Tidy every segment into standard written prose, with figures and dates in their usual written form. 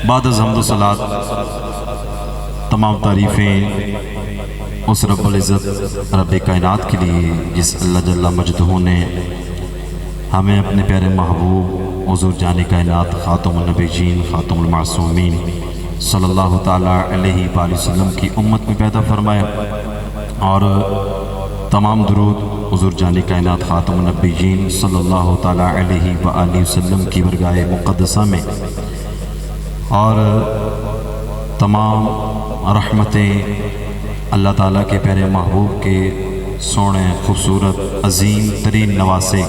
بعد از حمد و صلات تمام تعریفیں اس رب العزت رب کائنات کے لیے جس اللہ جل مجدہ نے ہمیں اپنے پیارے محبوب حضور جان کائنات خاتم النبیین خاتم المعصومین صلی اللہ تعالیٰ علیہ وآلہ وسلم کی امت میں پیدا فرمایا، اور تمام درود حضور جان کائنات خاتم النبیین صلی اللہ تعالیٰ علیہ وآلہ وسلم کی برگاہ مقدسہ میں، اور تمام رحمتیں اللہ تعالیٰ کے پیارے محبوب کے سونے خوبصورت عظیم ترین نواسے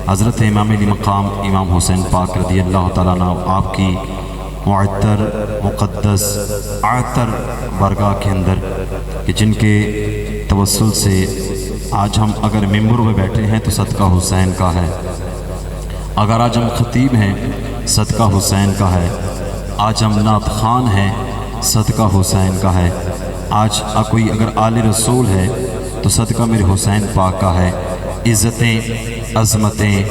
حضرت امام علی مقام امام حسین پاک رضی اللہ تعالیٰ عنہ آپ کی معطر مقدس عطر برگاہ کے اندر کہ جن کے توسل سے آج ہم اگر ممبر میں بیٹھے ہیں تو صدقہ حسین کا ہے، اگر آج ہم خطیب ہیں صدقہ حسین کا ہے، آج ہم نعت خوان ہیں صدقہ حسین کا ہے، آج کوئی اگر آل رسول ہے تو صدقہ میرے حسین پاک کا ہے۔ عزتیں عظمتیں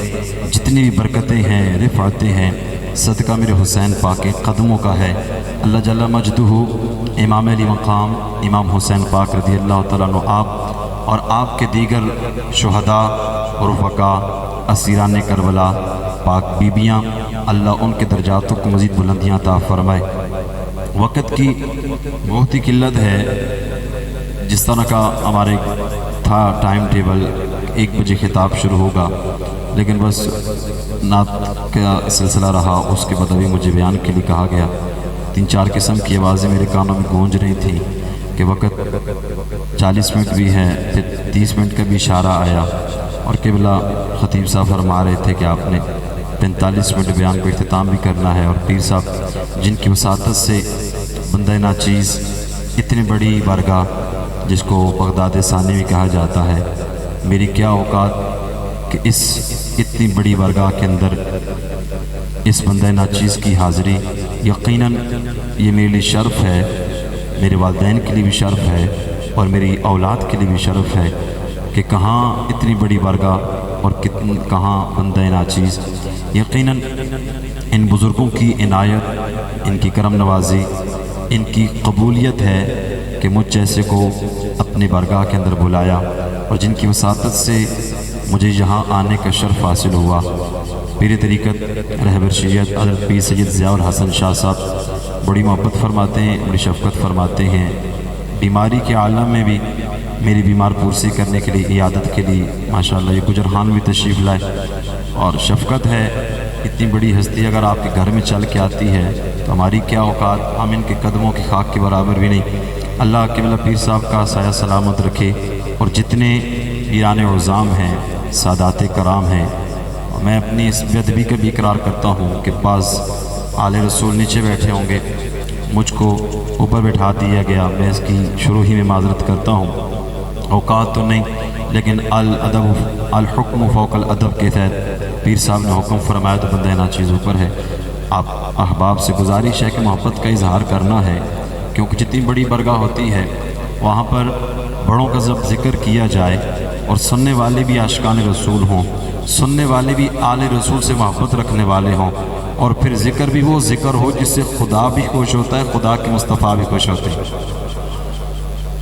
جتنی بھی برکتیں ہیں رفعتیں ہیں صدقہ میرے حسین پاک کے قدموں کا ہے۔ اللہ جل مجدہ امام علی مقام امام حسین پاک رضی اللہ تعالیٰ عنہ آپ اور آپ کے دیگر شہداء رفقاء اسیران کربلا پاک بیبیاں، اللہ ان کے درجاتوں کو مزید بلندیاں عطا فرمائے۔ وقت کی بہت ہی قلت ہے، جس طرح کا ہمارے تھا ٹائم ٹیبل 1 بجے خطاب شروع ہوگا، لیکن بس نعت کا سلسلہ رہا، اس کے بعد ابھی مجھے بیان کے لیے کہا گیا۔ 3-4 قسم کی آوازیں میرے کانوں میں گونج رہی تھیں کہ وقت 40 منٹ بھی ہے، پھر 30 منٹ کا بھی اشارہ آیا، اور قبلہ خطیب صاحب فرما رہے تھے کہ آپ نے 45 منٹ بیان کو اختتام بھی کرنا ہے، اور پیر صاحب جن کی وساطت سے بندہ ناچیز اتنی بڑی بارگاہ جس کو بغداد ثانی بھی کہا جاتا ہے، میری کیا اوقات کہ اس اتنی بڑی بارگاہ کے اندر اس بندہ ناچیز کی حاضری یقیناً یہ میرے لیے شرف ہے، میرے والدین کے لیے بھی شرف ہے، اور میری اولاد کے لیے بھی شرف ہے کہ کہاں اتنی بڑی بارگاہ اور کہاں بندہ ناچیز۔ یقیناً ان بزرگوں کی عنایت، ان کی کرم نوازی، ان کی قبولیت ہے کہ مجھ جیسے کو اپنی بارگاہ کے اندر بلایا، اور جن کی وساطت سے مجھے یہاں آنے کا شرف حاصل ہوا۔ پیر طریقت رہبر شریعت حضرت پیر سید ضیاء الحسن شاہ صاحب بڑی محبت فرماتے ہیں، بڑی شفقت فرماتے ہیں، بیماری کے عالم میں بھی میری بیمار پرسی کرنے کے لیے عیادت کے لیے ماشاءاللہ یہ گجرخان بھی تشریف لائے، اور شفقت ہے۔ اتنی بڑی ہستی اگر آپ کے گھر میں چل کے آتی ہے تو ہماری کیا اوقات، ہم ان کے قدموں کی خاک کے برابر بھی نہیں۔ اللہ قبلہ پیر صاحب کا سایہ سلامت رکھے، اور جتنے پیران عظام ہیں سادات کرام ہیں، میں اپنی اس بے ادبی کا بھی اقرار کرتا ہوں کہ بعض آل رسول نیچے بیٹھے ہوں گے، مجھ کو اوپر بٹھا دیا گیا، میں اس کی شروع ہی میں معذرت کرتا ہوں، اوقات تو نہیں، لیکن الادب الحکم فوق الادب کے تحت پیر صاحب نے حکم فرمایا تو بندہ ناچیز اوپر ہے۔ آپ احباب سے گزارش ہے کہ محبت کا اظہار کرنا ہے، کیونکہ جتنی بڑی برگاہ ہوتی ہے وہاں پر بڑوں کا جب ذکر کیا جائے اور سننے والے بھی عاشقان رسول ہوں، سننے والے بھی آل رسول سے محبت رکھنے والے ہوں، اور پھر ذکر بھی وہ ذکر ہو جس سے خدا بھی خوش ہوتا ہے، خدا کے مصطفیٰ بھی خوش ہوتے ہیں۔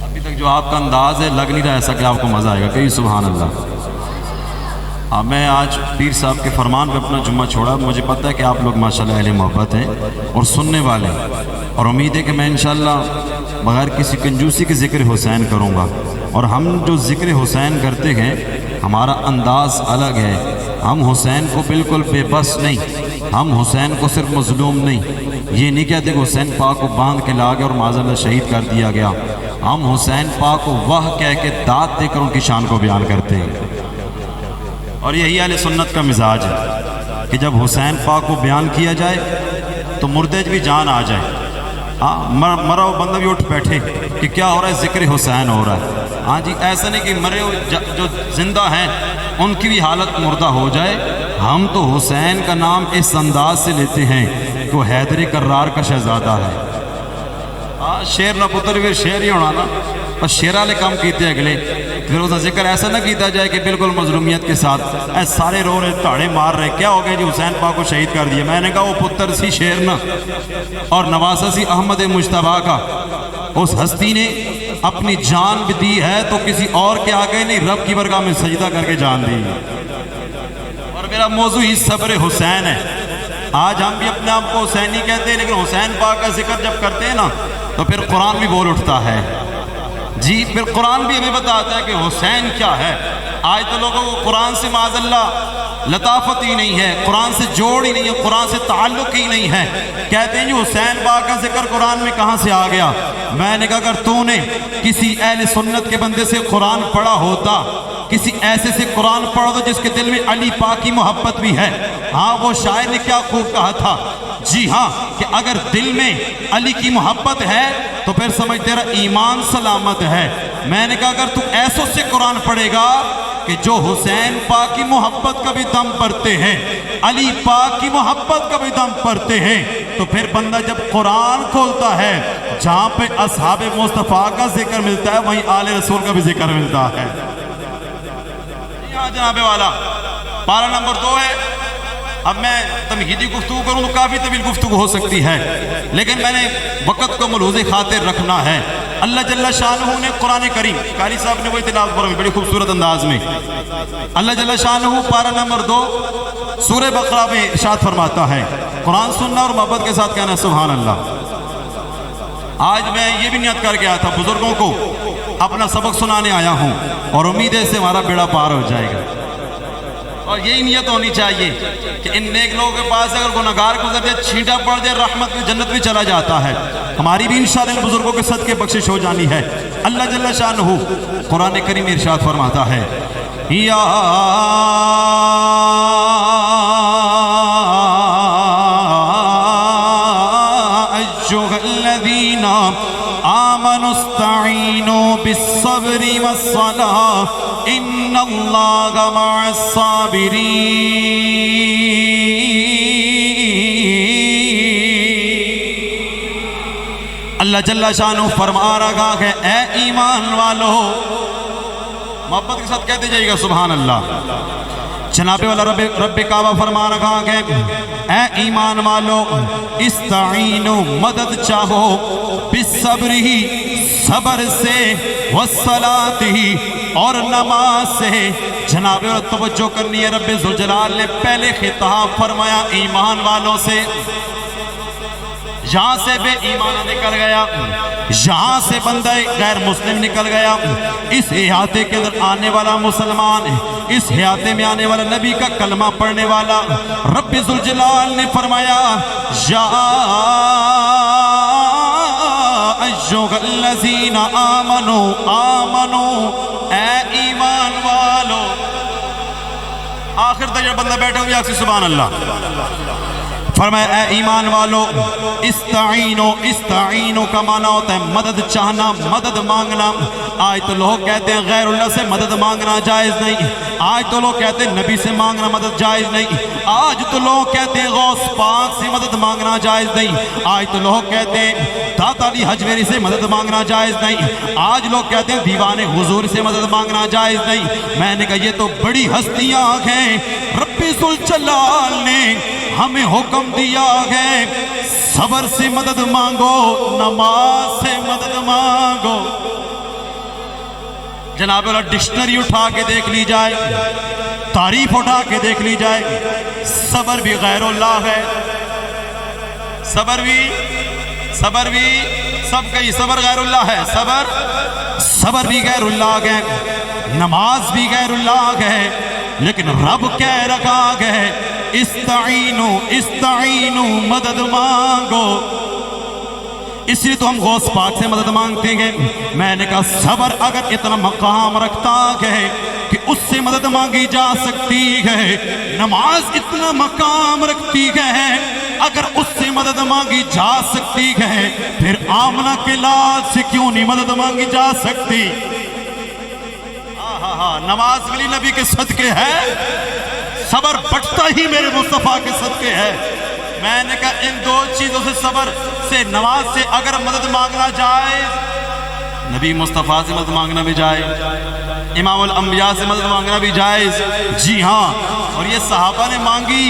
ابھی تک جو آپ کا انداز ہے لگ نہیں رہا ایسا کہ آپ کو مزہ آئے گا، کہ سبحان اللہ۔ میں آج پیر صاحب کے فرمان پہ اپنا جمعہ چھوڑا، مجھے پتہ ہے کہ آپ لوگ ماشاءاللہ اہل محبت ہیں اور سننے والے ہیں، اور امید ہے کہ میں انشاءاللہ بغیر کسی کنجوسی کے ذکر حسین کروں گا، اور ہم جو ذکر حسین کرتے ہیں ہمارا انداز الگ ہے، ہم حسین کو بالکل بے بس نہیں، ہم حسین کو صرف مظلوم نہیں، یہ نہیں کہتے کہ حسین پاک کو باندھ کے لا گیا اور معاذ اللہ شہید کر دیا گیا، ہم حسین پاک کو واہ کہہ کے داد دے کر ان کی شان کو بیان کرتے ہیں، اور یہی اہل سنت کا مزاج ہے کہ جب حسین پاک کو بیان کیا جائے تو مردے بھی جان آ جائے، مرا ہوا بندہ بھی اٹھ بیٹھے کہ کیا ہو رہا ہے، ذکر حسین ہو رہا ہے۔ ہاں جی، ایسا نہیں کہ مرے ہوئے جو زندہ ہیں ان کی بھی حالت مردہ ہو جائے، ہم تو حسین کا نام اس انداز سے لیتے ہیں کہ وہ حیدر کرار کا شہزادہ ہے۔ شیر نہ پتر بھی شیر ہی ہونا نا، پر شیر والے کام کیتے اگلے پھر اس کا ذکر ایسا نہ کیتا جائے کہ بالکل مظلومیت کے ساتھ اے سارے رو رہے تاڑے مار رہے کیا ہو گیا جی حسین پاک کو شہید کر دیا. میں نے کہا وہ پتر سی شیرنا اور نواسہ سی احمد مجتبیٰ کا, اس ہستی نے اپنی جان بھی دی ہے تو کسی اور کے آگے نہیں رب کی برگاہ میں سجدہ کر کے جان دی. اور میرا موضوع ہی صبر حسین ہے. آج ہم بھی اپنے آپ کو حسینی کہتے ہیں لیکن حسین پاک کا ذکر جب کرتے ہیں نا تو پھر قرآن بھی بول اٹھتا ہے. جی پھر قرآن بھی ہمیں بتاتا ہے کہ حسین کیا ہے. آج تو لوگوں کو قرآن سے معاذ اللہ لطافت ہی نہیں ہے, قرآن سے جوڑ ہی نہیں ہے, قرآن سے تعلق ہی نہیں ہے. کہتے ہیں جی حسین پاک کا ذکر قرآن میں کہاں سے آ گیا. میں نے کہا اگر تو نے کسی اہل سنت کے بندے سے قرآن پڑھا ہوتا, کسی ایسے سے قرآن پڑھا ہوتا جس کے دل میں علی پاک کی محبت بھی ہے. ہاں وہ شاعر نے کیا خوب کہا تھا, جی ہاں کہ اگر دل میں علی کی محبت ہے تو پھر سمجھ تیرا ایمان سلامت ہے. میں نے کہا اگر تو ایسوں سے قرآن پڑھے گا کہ جو حسین پاک کی محبت کا بھی دم پڑھتے ہیں, علی پاک کی محبت کا بھی دم پڑھتے ہیں, تو پھر بندہ جب قرآن کھولتا ہے جہاں پہ اصحاب مصطفیٰ کا ذکر ملتا ہے وہیں آل رسول کا بھی ذکر ملتا ہے. جناب والا پارہ نمبر 2 ہے. اب میں تمہیدی گفتگو کروں تو کافی طویل گفتگو ہو سکتی ہے لیکن میں نے وقت کو ملحوظ خاطر رکھنا ہے. اللہ جل شانہ نے قرآن کریم, قاری صاحب نے وہی تلاوت فرمائی بڑی خوبصورت انداز میں. اللہ جل شانہ پارہ نمبر 2 سورہ بقرہ میں ارشاد فرماتا ہے, قرآن سننا اور محبت کے ساتھ کہنا سبحان اللہ. آج میں یہ بھی نیت کر کے آیا تھا بزرگوں کو اپنا سبق سنانے آیا ہوں اور امید ہے سے ہمارا بیڑا پار ہو جائے گا. اور یہی نیت ہونی چاہیے کہ ان نیک لوگوں کے پاس اگر گناہگار گزر جائے, چھینٹا پڑ جائے, رحمت میں جنت میں چلا جاتا ہے. ہماری بھی انشاءاللہ ان بزرگوں کے صدقے بخشش ہو جانی ہے. اللہ جل شانہ قرآن کریم میں ارشاد فرماتا ہے, یا ایھا الذین آمنوا استعینوا بالصبر والصلاۃ ان اللہ مع الصابرین. اللہ جل شانہ فرما رہا ہے اے ایمان والو, محبت کے ساتھ کہتے جائیے گا سبحان اللہ. جناب والا رب کعبہ فرما رہا ہے اے ایمان والو استعینوا مدد چاہو بالصبر ہی صبر سے, والصلاۃ ہی اور نماز سے. جناب والا توجہ کرنی ہے, رب ذوالجلال نے پہلے خطاب فرمایا ایمان والوں سے. یہاں سے بے ایمانہ نکل گیا, یہاں سے بندہ غیر مسلم نکل گیا. اس احاطے کے اندر آنے والا مسلمان, اس احاطے میں آنے والا نبی کا کلمہ پڑھنے والا. رب ذوالجلال نے فرمایا یا ایھا الذین آمنوا اے ایمان والو. آخر تک جب بندہ بیٹھا ہوں یا سبحان اللہ. فرمایا اے ایمان والو استعینو کا معنی ہوتا ہے مدد چاہنا, مدد مانگنا. آج تو لوگ کہتے ہیں غیر اللہ سے مدد مانگنا جائز نہیں, آج تو لوگ کہتے ہیں نبی سے مانگنا مدد جائز نہیں, آج تو لوگ کہتے ہیں غوث پاک سے مدد مانگنا جائز نہیں, آج تو لوگ کہتے ہیں داتا علی حجویری سے مدد مانگنا جائز نہیں, آج لوگ کہتے ہیں دیوان حضور سے مدد مانگنا جائز نہیں. میں نے کہا یہ تو بڑی ہستیاں ہیں. رب ذوالجلال نے ہمیں حکم دیا ہے صبر سے مدد مانگو, نماز سے مدد مانگو. جناب اللہ ڈکشنری اٹھا کے دیکھ لی جائے, تعریف اٹھا کے دیکھ لی جائے, صبر بھی غیر اللہ ہے, صبر بھی سب کہیں صبر غیر اللہ ہے, صبر بھی غیر اللہ ہے, نماز بھی غیر اللہ ہے. لیکن رب کہہ رکھا ہے استعینو مدد مانگو. اس لیے تو ہم غوث پاک سے مدد مانگتے ہیں. میں نے کہا صبر اگر اتنا مقام رکھتا ہے کہ اس سے مدد مانگی جا سکتی ہے, نماز اتنا مقام رکھتی ہے اگر اس سے مدد مانگی جا سکتی ہے, پھر آمنہ کے لال سے کیوں نہیں مدد مانگی جا سکتی. نماز ولی نبی کے صدقے ہے, صبر بٹتا ہی میرے مصطفیٰ کے صدقے ہے. میں نے کہا ان دو چیزوں سے, صبر سے نماز سے اگر مدد مانگنا جائے نبی مصطفیٰ سے مدد مانگنا بھی جائز، امام الانبیاء سے مدد مانگنا بھی جائز، جی ہاں، اور یہ صحابہ نے مانگی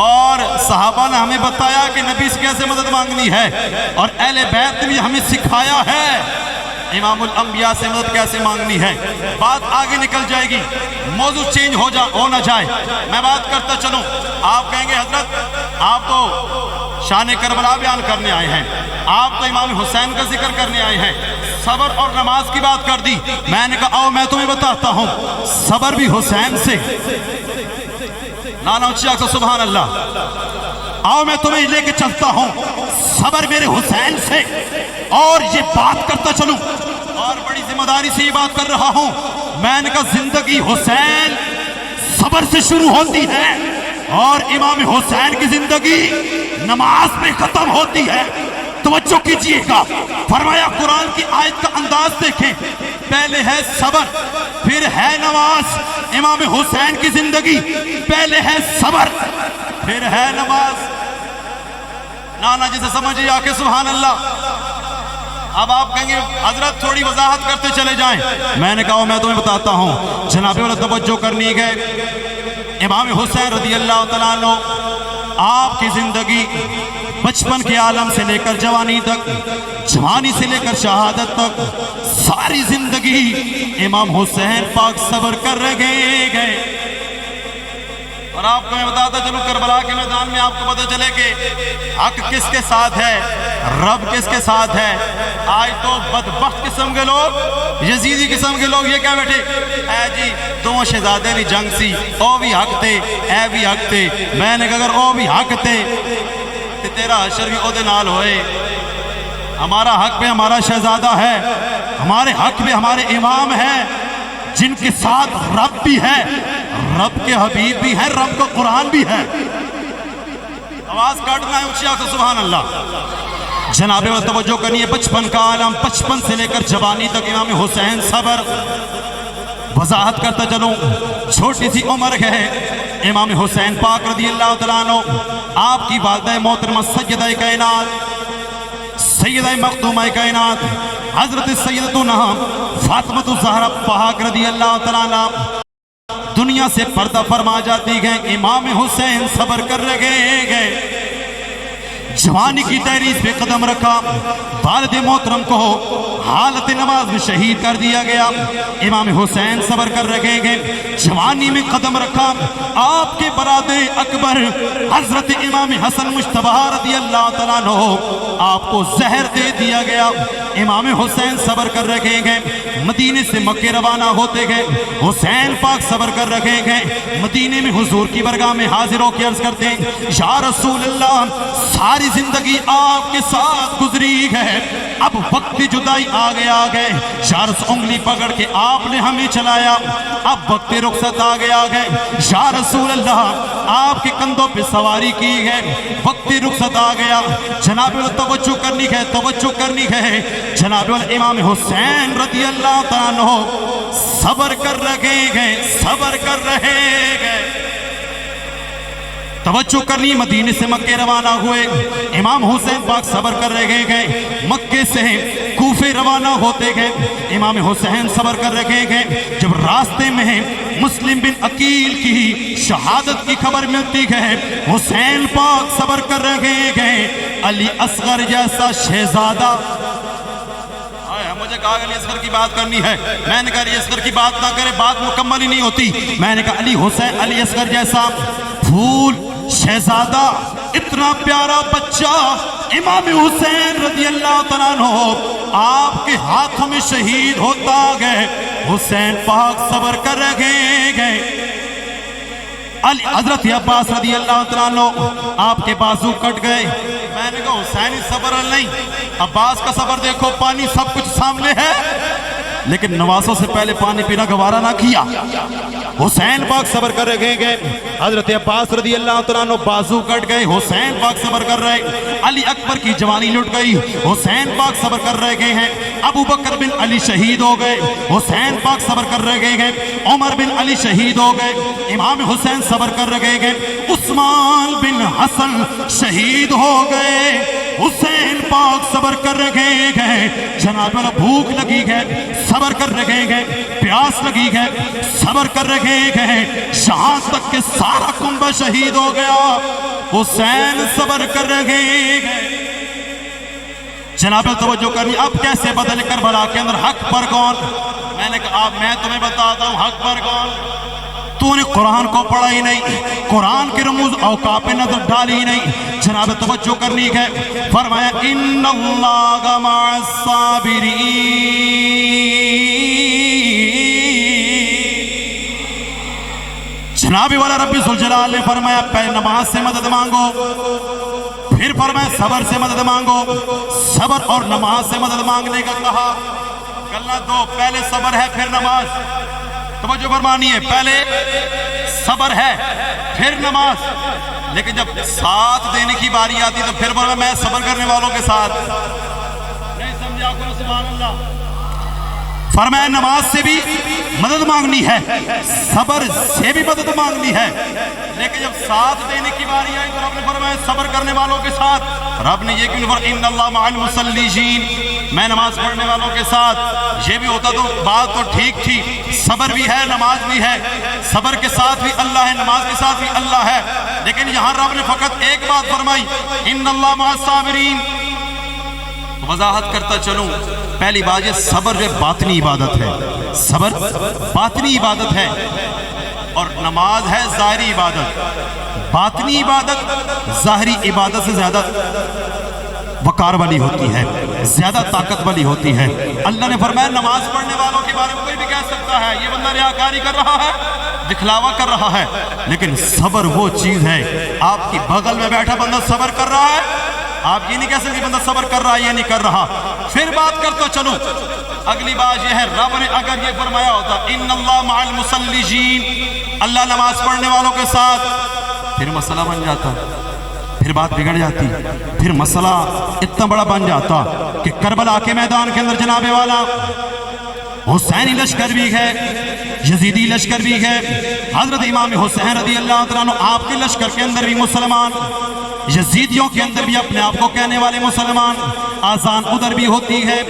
اور صحابہ نے ہمیں بتایا کہ نبی سے کیسے مدد مانگنی ہے، اور اہل بیت نے بھی ہمیں سکھایا ہے امام الانبیاء سے مدد کیسے مانگنی ہے۔ بات آگے نکل جائے گی، موضوع چینج ہو نہ جائے، میں بات کرتا چلوں۔ آپ کہیں گے حضرت آپ تو شان کربلا بیان کرنے آئے ہیں، آپ تو امام حسین کا ذکر کرنے آئے ہیں، صبر اور نماز کی بات کر دی۔ میں نے کہا آؤ میں تمہیں بتاتا ہوں، صبر بھی حسین سے، لانا اچھا کہ سبحان اللہ، آؤ میں تمہیں لے کے چلتا ہوں، صبر میرے حسین سے، اور یہ بات کرتا چلوں، اور بڑی ذمہ داری سے یہ بات کر رہا ہوں۔ میں نے کہا زندگی حسین صبر سے شروع ہوتی ہے، اور امام حسین کی زندگی نماز میں ختم ہوتی ہے۔ توجہ کیجئے گا، فرمایا قرآن کی آیت کا انداز دیکھیں، پہلے ہے صبر پھر ہے نماز۔ امام حسین کی زندگی پہلے ہے صبر پھر ہے نماز۔ نانا جسے سمجھے آ کے سبحان اللہ۔ اب آپ کہیں گے حضرت تھوڑی وضاحت کرتے چلے جائیں، میں نے کہا میں تمہیں بتاتا ہوں۔ جناب والا توجہ کرنی گئے، امام حسین رضی اللہ تعالیٰ عنہ آپ کی زندگی بچپن کے عالم سے لے کر جوانی تک، جوانی سے لے کر شہادت تک، ساری زندگی امام حسین پاک صبر کر رہے گئے۔ اور آپ کو میں بتاتا چلوں کربلا کے میدان میں آپ کو پتہ چلے کہ حق کس کے ساتھ ہے، رب کس کے ساتھ ہے۔ آج تو بدبخت قسم کے لوگ، یزیدی قسم کے لوگ یہ کہہ بیٹھے اے جی دو شہزادے نہیں جنگ سی، او بھی حق تھے اے بھی حق تھے۔ میں نے کہا اگر او بھی حق تھے تو تیرا حشر بھی او دے نال ہوئے۔ ہمارا حق پہ ہمارا شہزادہ ہے، ہمارے حق پہ ہمارے امام ہیں، جن کے ساتھ رب بھی ہے، رب کے حبیب بھی ہے، رب کا قرآن بھی ہے۔ آواز کاٹنا ہے اچھی آنکھ سبحان اللہ۔ جناب و توجہ کرنی ہے، بچپن کا عالم، بچپن سے لے کر جوانی تک امام حسین صبر۔ وضاحت کرتا چلوں، چھوٹی سی عمر ہے امام حسین پاک رضی اللہ تعالیٰ عنہ، آپ کی والدہ محترمہ سیدہ کائنات، سیدہ مخدومہ کائنات حضرت سیدتنا فاطمہ الزہرا پاک رضی اللہ تعالیٰ عنہ دنیا سے پردہ فرما جاتی گئے۔ امام حسین صبر کر رہے گئے، جوانی کی تحریض پہ قدم رکھا، والد محترم کو حالت نماز میں شہید کر دیا گیا۔ امام حسین صبر کر رہے گئے، جوانی میں قدم رکھا، آپ کے برادر اکبر حضرت امام حسن مجتبی رضی اللہ تعالیٰ عنہ آپ کو زہر دے دیا گیا۔ امام حسین صبر کر رہے گئے، مدینے سے مکے روانہ ہوتے گئے، حسین پاک صبر کر رہے گئے، مدینے میں حضور کی برگاہ میں حاضر ہو کے عرض کرتے ہیں یا رسول اللہ، ساری زندگی آپ کے ساتھ گزری ہے، اب وقت جدائی آگے شارس انگلی پکڑ کے آپ نے ہمیں چلایا، اب وقت رخصت آگے یا رسول اللہ، آپ کے کندھوں پہ سواری کی ہے، وقت رخصت آ گیا۔ جناب توجہ کرنی ہے، توجہ کرنی ہے، جناب امام حسین رضی اللہ تعالیٰ عنہ صبر کر رہے گئے، صبر کر رہے گئے۔ توجہ کرنی، مدینے سے مکے روانہ ہوئے، امام حسین پاک صبر کر رہے گئے، مکے سے کوفے روانہ ہوتے گئے، امام حسین صبر کر رہے گئے۔ جب راستے میں مسلم بن عقیل کی شہادت کی خبر ملتی ہے، حسین پاک صبر کر رہے گئے، علی اصغر جیسا شہزادہ، مجھے کہا علی اصغر کی بات کرنی ہے، میں نے کہا علی اصغر کی بات نہ کرے بات مکمل ہی نہیں ہوتی۔ میں نے کہا علی اصغر جیسا پھول شہزادہ، اتنا پیارا بچہ امام حسین رضی اللہ تعالیٰ عنہ آپ کے ہاتھوں میں شہید ہوتا گئے۔ حسین پاک صبر کر رہے گئے، حضرت عباس رضی اللہ تعالیٰ عنہ آپ کے بازو کٹ گئے۔ میں نے کہا حسینی صبر نہیں، عباس کا صبر دیکھو، پانی سب کچھ سامنے ہے لیکن نوازوں سے پہلے پانی پینا گوارا نہ کیا۔ حسین پاک صبر کر رہے گئے، حضرت عباس رضی اللہ تعالیٰ عنہ بازو کٹ گئے، حسین پاک صبر کر رہے، علی اکبر کی جوانی لٹ گئی، حسین پاک صبر کر رہے ہیں، ابو بکر بن علی شہید ہو گئے، حسین پاک صبر کر رہے ہیں، عمر بن علی شہید ہو گئے، امام حسین صبر کر رہے ہیں، عثمان بن حسن شہید ہو گئے، حسین پاک صبر صبر کر رہے ہیں، جناب والا بھوک لگی ہے صبر کر رہے ہیں، پیاس لگی ہے صبر کر رہے ہیں، یہاں تک کہ سارا کنبہ شہید ہو گیا، حسین صبر کر رہے ہیں۔ جناب توجہ کرنی، اب کیسے بدل کربلا کے اندر حق پر کون؟ میں نے کہا اب میں تمہیں بتاتا ہوں حق پر کون۔ تو نے قرآن کو پڑھا ہی نہیں، قرآن کے رموز اوقاف پہ نظر ڈالی ہی نہیں۔ جناب توجہ کرنی ہے، فرمایا ان اللہ مع الصابرین، جناب والا رب ذوالجلال نے فرمایا پہلے نماز سے مدد مانگو، پھر فرمایا صبر سے مدد مانگو، صبر اور نماز سے مدد مانگنے کا کہا۔ گلنا دو، پہلے صبر ہے پھر نماز، توجہ فرمانی ہے، پہلے صبر ہے پھر نماز، لیکن جب ساتھ دینے کی باری آتی تو پھر فرمایا میں صبر کرنے والوں کے ساتھ۔ نہیں سمجھا کرو سبحان اللہ۔ فرمایا نماز سے بھی مدد مانگنی ہے، صبر سے بھی مدد مانگنی ہے، لیکن جب ساتھ دینے کی باری آئی تو رب نے فرمایا صبر کرنے والوں کے ساتھ۔ رب نے یہ کیوں فرمایا ان اللہ مع المصلیین، میں نماز پڑھنے والوں کے ساتھ۔ یہ بھی ہوتا تو بات تو ٹھیک تھی، صبر بھی ہے نماز بھی ہے، صبر کے ساتھ بھی اللہ ہے نماز کے ساتھ بھی اللہ ہے، لیکن یہاں رب نے فقط ایک بات فرمائی ان اللہ مع الصابرین۔ وضاحت کرتا چلوں، پہلی بات یہ صبر جو باطنی عبادت ہے، صبر باطنی عبادت ہے اور نماز ہے ظاہری عبادت۔ باطنی عبادت ظاہری عبادت سے زیادہ وقار والی ہوتی ہے، زیادہ طاقت والی ہوتی ہے۔ اللہ نے فرمایا نماز پڑھنے والوں کے بارے میں کوئی بھی کہہ سکتا ہے یہ بندہ ریاکاری کر رہا ہے، دکھلاوا کر رہا ہے، لیکن صبر وہ چیز ہے، آپ کی بغل میں بیٹھا بندہ صبر کر رہا ہے، آپ یہ نہیں کہہ سکتے بندہ صبر کر رہا ہے یا نہیں کر رہا۔ پھر بات کرتا چلو، اگلی بات یہ ہے رب نے اگر یہ فرمایا ہوتا ان اللہ مع المصلیین، اللہ نماز پڑھنے والوں کے ساتھ، پھر مسئلہ بن جاتا، پھر بات بگڑ جاتی، پھر مسئلہ اتنا بڑا بن جاتا کہ کربلا کے میدان کے اندر جناب والا حسینی لشکر بھی ہے، یزیدی لشکر بھی ہے، حضرت امام حسین رضی اللہ عنہ آپ کے لشکر کے اندر بھی مسلمان، یزیدیوں کے اندر بھی اپنے آپ کو کہنے والے مسلمان، آذان ادھر بھی ہوتی ہے،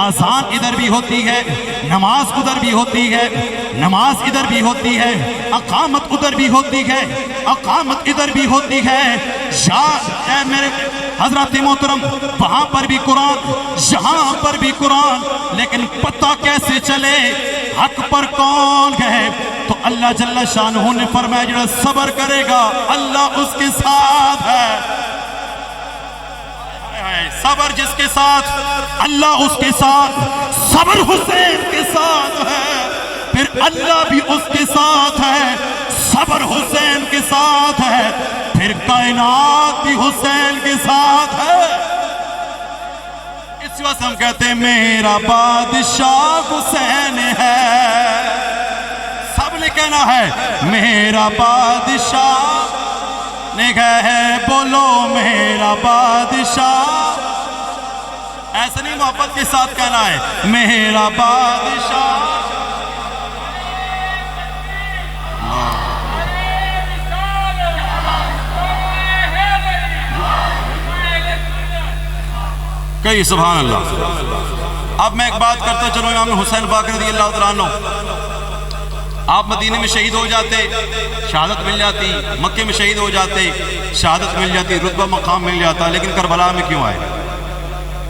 آذان ادھر بھی ہوتی ہے، نماز ادھر بھی ہوتی ہے، نماز ادھر بھی ہوتی ہے، اقامت ادھر بھی ہوتی ہے، اقامت ادھر بھی ہوتی ہے، اے میرے حضرات محترم وہاں پر بھی قرآن یہاں پر بھی قرآن، لیکن پتہ کیسے چلے حق پر کون ہے؟ تو اللہ جل شانہ نے فرمایا جڑا صبر کرے گا اللہ اس کے ساتھ ہے، صبر جس کے ساتھ اللہ اس کے ساتھ، صبر حسین کے ساتھ ہے، پھر اللہ بھی اس کے ساتھ ہے، صبر حسین کے ساتھ ہے، پھر کائنات بھی حسین کے ساتھ ہے۔ اس وقت ہم کہتے ہیں میرا بادشاہ حسین ہے، سب نے کہنا ہے میرا بادشاہ، نگاہ ہے بولو میرا بادشاہ، ایسا نہیں محبت کے ساتھ کہنا ہے میرا بادشاہ۔ کئی سبحان اللہ۔ اب میں ایک بات کرتا چلوں امام حسین پاک رضی اللہ تعالیٰ عنہ، آپ مدینے میں شہید ہو جاتے شہادت مل جاتی، مکے میں شہید ہو جاتے شہادت مل جاتی، رتبہ مقام مل جاتا، لیکن کربلا میں کیوں آئے؟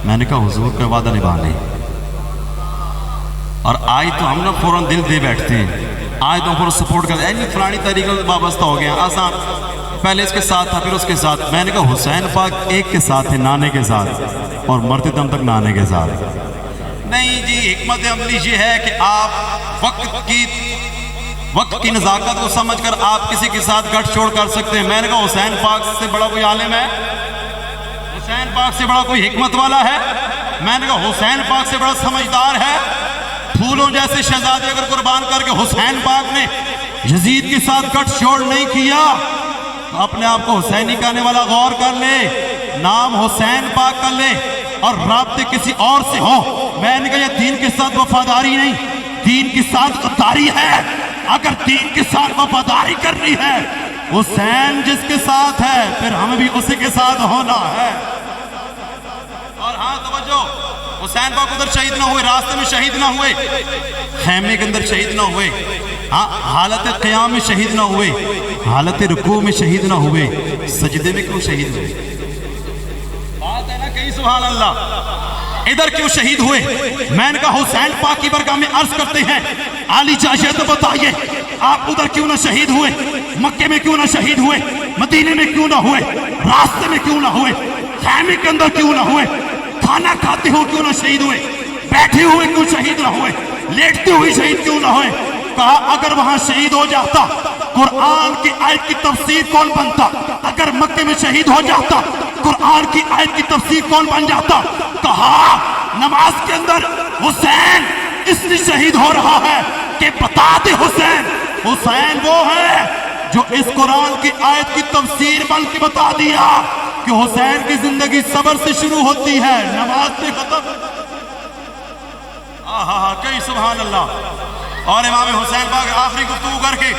میں نے کہا حضور کا وعدہ نبھانے، اور آج تو ہم لوگ فوراً دل دے بیٹھتے ہیں، آج تو ہم فوراً سپورٹ کرتے ہیں، نہیں فلانی طریقہ وابستہ ہو گیا، آسان، پہلے اس کے ساتھ تھا پھر اس کے ساتھ۔ میں نے کہا حسین پاک ایک کے ساتھ ہے، نانے کے ساتھ، اور مرتے دم تک نانے کے ساتھ۔ نہیں جی، حکمت عملی یہ ہے کہ آپ وقت کی نزاکت کو سمجھ کر آپ کسی کے ساتھ گٹھ چھوڑ کر سکتے ہیں۔ میں نے کہا حسین پاک سے بڑا کوئی عالم ہے؟ حسین پاک سے بڑا کوئی حکمت والا ہے؟ میں نے کہا حسین پاک سے بڑا سمجھدار ہے؟ پھولوں جیسے شہزادے اگر قربان کر کے حسین پاک نے یزید کے ساتھ گٹھ چھوڑ نہیں کیا تو اپنے آپ کو حسینی کہنے والا غور کر لے، نام حسین پاک کر لے، اور رابطے کسی اور سے ہو۔ میں نے کہا یہ دین کے ساتھ وفاداری نہیں، دین کے ساتھ غداری ہے۔ اگر دین کے ساتھ وفاداری کرنی ہے، حسین جس کے ساتھ ہے پھر ہمیں بھی اسی کے ساتھ ہونا ہے۔ اور ہاں تو حسین پاک ادھر شہید نہ ہوئے، راستے میں شہید نہ ہوئے، خیمے کے اندر شہید نہ ہوئے، ہاں حالت قیام میں شہید نہ ہوئے، حالت رکوع میں شہید نہ ہوئے، سجدے میں کیوں شہید ہوئے؟ بات ہے نا کہیں سبحان اللہ، ادھر کیوں شہید ہوئے؟ میں نے کہا حسین پاک کی برگاہ میں عرض کرتے ہیں علی چاہیے تو بتائیے آپ ادھر کیوں نہ شہید ہوئے؟ مکے میں کیوں نہ شہید ہوئے؟ مدینے میں کیوں نہ ہوئے؟ راستے میں کیوں نہ ہوئے؟ خیمے کے اندر کیوں نہ ہوئے؟ کھانا کھاتے ہو کیوں نہ شہید ہوئے؟ بیٹھے ہوئے کیوں شہید نہ ہوئے؟ لیٹتے ہوئے شہید کیوں نہ ہوئے؟ کہا اگر وہاں شہید ہو جاتا قرآن کی آیت کی تفسیر کون بنتا؟ اگر مکے میں شہید ہو جاتا قرآن کی آیت کی تفسیر کون بن جاتا؟ کہا نماز کے اندر حسین اس لیے شہید ہو رہا ہے کہ بتا دے حسین وہ ہے جو اس قرآن کی آیت کی تفسیر بن کے بتا دیا کہ حسین کی زندگی صبر سے شروع ہوتی ہے نماز سے ختم۔ کئی سبحان اللہ۔ اور امام حسین پاک آخری گفتگو کر کے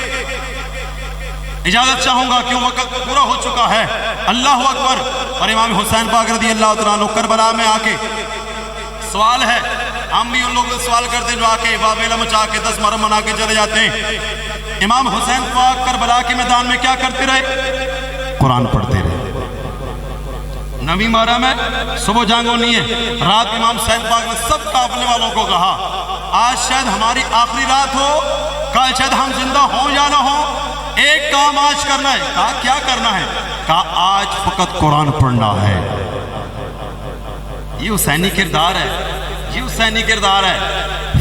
اجازت چاہوں گا کیوں وقت پورا ہو چکا ہے، اللہ اکبر۔ اور امام حسین پاک رضی اللہ تعالیٰ عنہ کربلا میں آ کے سوال ہے، ہم بھی ان لوگوں سے سوال کرتے جو آ کے واویلا مچا کے 10 محرم منا کے چلے جاتے ہیں۔ امام حسین پاک کربلا کے میدان میں کیا کرتے رہے؟ قرآن پڑھتے رہے۔ نویں محرم ہے، صبح جانگو نہیں ہے، رات امام حسین پاک نے سب قافلے والوں کو کہا آج شاید ہماری آخری رات ہو، کل شاید ہم زندہ ہوں یا نہ ہوں، ایک کام آج کرنا ہے۔ کہا کیا کرنا ہے؟ کہا آج فقط قرآن پڑھنا ہے۔ یہ حسینی کردار ہے، یہ حسینی کردار ہے۔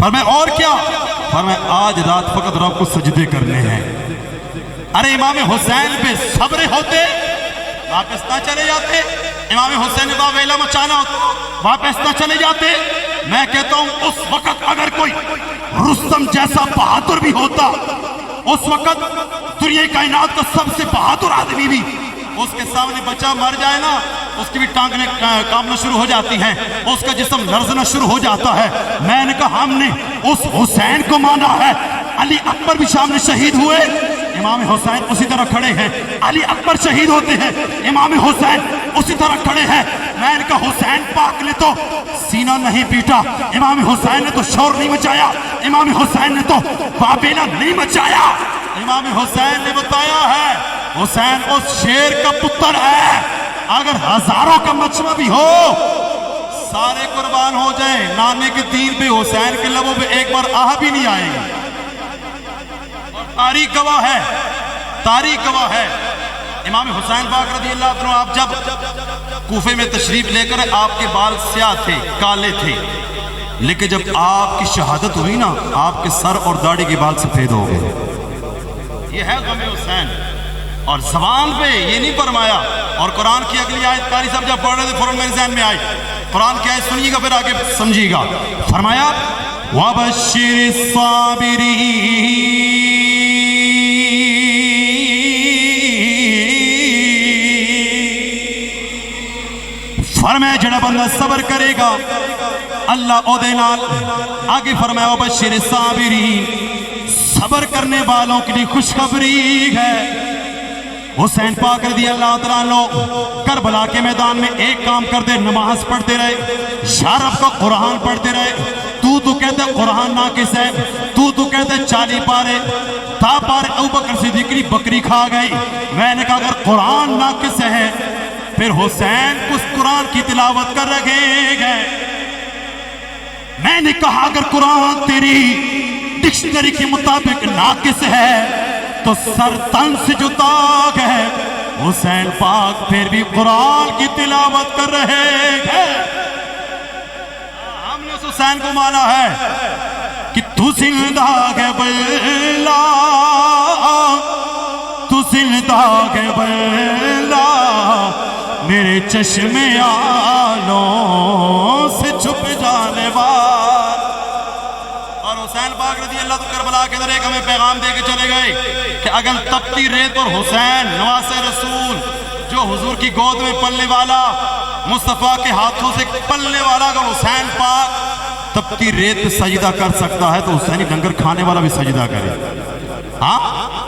فرمایا اور کیا؟ فرمایا آج رات فقط رب کو سجدے کرنے ہیں۔ ارے امام حسین پہ صبر ہوتے واپس نہ چلے جاتے؟ امام حسین نے واویلا مچانا ہوتا واپس نہ چلے جاتے؟ میں کہتا ہوں اس وقت اگر کوئی رستم جیسا بہادر بھی ہوتا، اس وقت دنیا کائنات کا سب سے بہادر آدمی بھی اس کے سامنے بچہ مر جائے نا، اس کی بھی ٹانگیں کامنا شروع ہو جاتی ہیں، اس کا جسم لرزنا شروع ہو جاتا ہے۔ میں نے کہا ہم نے اس حسین کو مانا ہے۔ علی اکبر بھی سامنے شہید ہوئے، امام حسین اسی طرح کھڑے ہیں۔ علی اکبر شہید ہوتے ہیں، امام حسین اسی طرح کھڑے ہیں۔ میں نے کہا حسین پاک نے تو سینہ نہیں پیٹا، امام حسین نے تو شور نہیں مچایا، امام حسین نے تو واویلا نہیں مچایا۔ امام حسین نے بتایا ہے حسین اس شیر کا پتر ہے، اگر ہزاروں کا مجمع بھی ہو سارے قربان ہو جائیں، نانے کے دین پہ حسین کے لبوں پہ ایک بار آہ بھی نہیں آئے گی۔ اور تاریخ گواہ ہے، تاریخ گواہ ہے۔ امام حسین پاک رضی اللہ عنہ آپ جب کوفے میں تشریف لے کر آپ کے بال سیاہ تھے، کالے تھے، لیکن جب آپ کی شہادت ہوئی نا آپ کے سر اور داڑھی کے بال سفید ہو گئے۔ یہ ہے غم حسین، اور زبان پہ یہ نہیں فرمایا۔ اور قرآن کی اگلی آیت قاری صاحب جب پڑھ رہے تھے فوراً میرے ذہن میں آئی، قرآن کی آیت سنیے گا پھر آگے سمجھیے گا۔ فرمایا وَبَشِّرِ الصَّابِرِينَ، فرمایا جڑا بندہ صبر کرے گا اللہ او دے نال۔ آگے فرمایا وَبَشِّرِ الصَّابِرِينَ، صبر کرنے والوں کے لیے خوشخبری ہے۔ حسین پاک رضی اللہ تعالیٰ عنہ کربلا کے میدان میں ایک کام کرتے، نماز پڑھتے رہے، شارف کا قرآن پڑھتے رہے۔ تو کہتے قرآن ناقص ہے، تو کہتے 40 پارے، تا پارے ابوبکر صدیق کی بکری کھا گئی۔ میں نے کہا اگر قرآن ناقص ہے پھر حسین اس قرآن کی تلاوت کر رہے گئے۔ میں نے کہا اگر قرآن تیری ڈکشنری کے مطابق ناقص ہے تو سر تن سے جو داغ ہے، حسین پاک پھر بھی قرآن کی تلاوت کر رہے ہیں۔ ہم نے اس حسین کو مانا ہے کہ تو زندہ ہے بلا، تو زندہ ہے بلا، میرے چشم آلوں سے چھپ جانے والا۔ اور حسین پاک رضی اللہ عنہ کربلا کے اندر ایک ہمیں پیغام دے کے چلے گئے کہ اگر تپتی ریت پر حسین نواز رسول جو حضور کی گود میں پلنے والا، مصطفیٰ کے ہاتھوں سے پلنے والا، اگر حسین پاک تپتی ریت پہ سجدہ کر سکتا ہے تو حسینی لنگر کھانے والا بھی سجدہ کرے۔ ہاں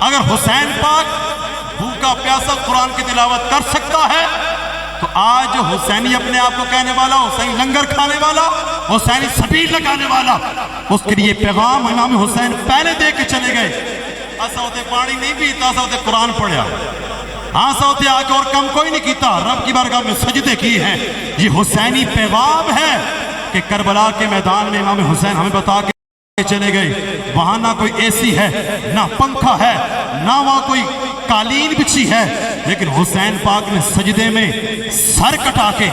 اگر حسین پاک بھوکا پیاسا قرآن کی تلاوت کر سکتا ہے تو آج حسینی اپنے آپ کو کہنے والا، حسینی لنگر کھانے والا، حسینی سبیل لگانے والا، اس کے لیے پیغام امام حسین پہلے دے کے چلے گئے۔ ایسا ہوتے پانی نہیں پیتا، ایسا ہوتے قرآن پڑھیا، ایسا ہوتے آگے اور کم کوئی نہیں کیتا، رب کی بارگاہ میں سجدے کی ہیں۔ یہ حسینی پیغام ہے کہ کربلا کے میدان میں امام حسین ہمیں بتا کے چلے گئے، وہاں نہ کوئی اے سی ہے، نہ پنکھا ہے، نہ وہاں کوئی قالین بچھی ہے، لیکن حسین پاک نے سجدے میں سر کٹا کے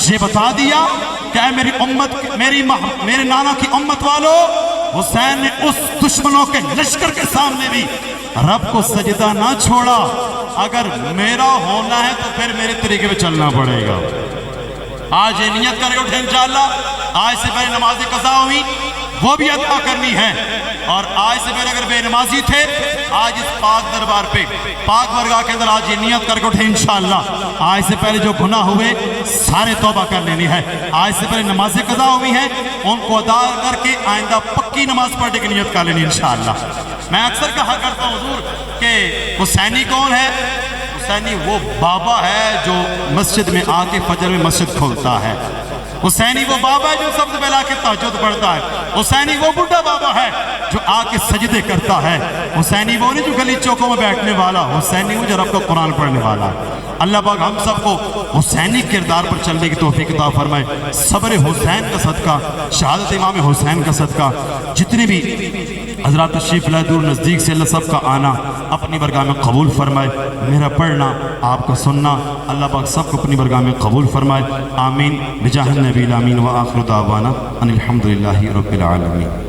یہ بتا دیا کہ اے میری امت، میرے نانا کی امت والو، حسین نے اس دشمنوں کے لشکر کے سامنے بھی رب کو سجدہ نہ چھوڑا۔ اگر میرا ہونا ہے تو پھر میرے طریقے پہ چلنا پڑے گا۔ آج یہ نیت کرے اٹھے انشاءاللہ، آج سے پہلے نماز قضا ہوئی وہ بھی ادا کرنی ہے، اور آج سے پہلے اگر بے نمازی تھے آج اس پاک دربار پہ پاک برگاہ کے اندر آج یہ نیت کر کے اٹھے انشاءاللہ، آج سے پہلے جو گناہ ہوئے سارے توبہ کر لینی ہے۔ آج سے پہلے نماز قضا ہوئی ہیں ان کو ادا کر کے آئندہ پکی نماز پڑھنے کی نیت کر لینی انشاءاللہ۔ میں اکثر کہا کرتا ہوں حضور کہ حسینی کون ہے؟ حسینی وہ بابا ہے جو مسجد میں آ کے فجر میں مسجد کھولتا ہے۔ حسینی وہ بابا ہے جو سب سے پہلے آ کے تہجد پڑھتا ہے۔ حسینی وہ بڑھا بابا ہے جو آ کے سجدے کرتا ہے۔ حسینی وہ نہیں جو گلی چوکوں میں بیٹھنے والا، حسینی وہ جو رب کو قرآن پڑھنے والا ہے۔ اللہ پاک ہم سب کو حسینی کردار پر چلنے کی توفیق عطا فرمائے۔ صبر حسین کا صدقہ، شہادت امام حسین کا صدقہ، جتنے بھی حضرات تشریف لائے دور نزدیک سے، اللہ سب کا آنا اپنی برگاہ میں قبول فرمائے۔ میرا پڑھنا، آپ کا سننا، اللہ پاک سب کو اپنی برگاہ میں قبول فرمائے۔ آمین بجاہ النبی الامین، وآخر دعوانا ان الحمدللہ رب العالمین۔